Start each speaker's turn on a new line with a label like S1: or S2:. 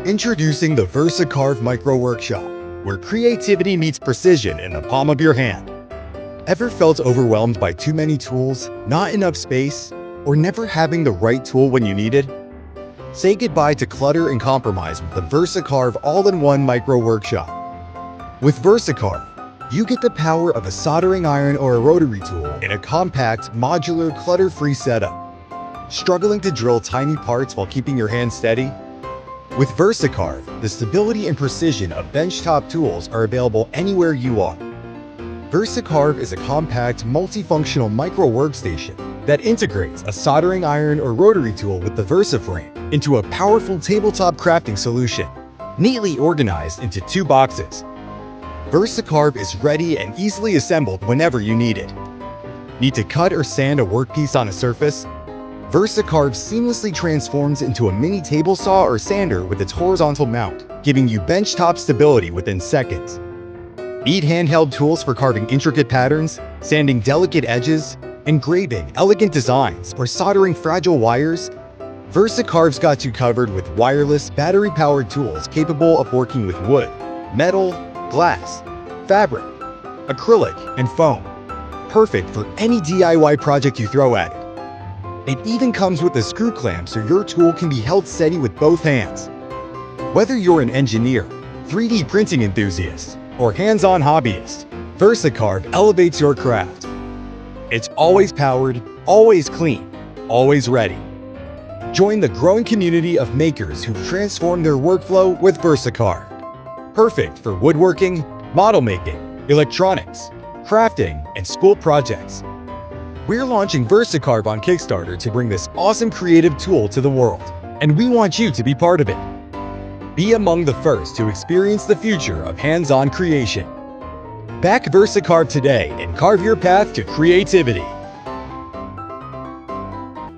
S1: Introducing the VersaCarve Micro Workshop, where creativity meets precision in the palm of your hand. Ever felt overwhelmed by too many tools, not enough space, or never having the right tool when you need it? Say goodbye to clutter and compromise with the VersaCarve all-in-one Micro Workshop. With VersaCarve, you get the power of a soldering iron or a rotary tool in a compact, modular, clutter-free setup. Struggling to drill tiny parts while keeping your hand steady? With VersaCarve, the stability and precision of benchtop tools are available anywhere you are. VersaCarve is a compact, multifunctional micro workstation that integrates a soldering iron or rotary tool with the VersaFrame into a powerful tabletop crafting solution, neatly organized into 2 boxes. VersaCarve is ready and easily assembled whenever you need it. Need to cut or sand a workpiece on a surface? VersaCarve seamlessly transforms into a mini table saw or sander with its horizontal mount, giving you benchtop stability within seconds. Need handheld tools for carving intricate patterns, sanding delicate edges, engraving elegant designs, or soldering fragile wires? VersaCarve's got you covered with wireless, battery-powered tools capable of working with wood, metal, glass, fabric, acrylic, and foam. Perfect for any DIY project you throw at it. It even comes with a screw clamp so your tool can be held steady with both hands. Whether you're an engineer, 3D printing enthusiast, or hands-on hobbyist, VersaCarve elevates your craft. It's always powered, always clean, always ready. Join the growing community of makers who've transformed their workflow with VersaCarve. Perfect for woodworking, model making, electronics, crafting, and school projects. We're launching VersaCarve on Kickstarter to bring this awesome creative tool to the world, and we want you to be part of it. Be among the first to experience the future of hands-on creation. Back VersaCarve today and carve your path to creativity.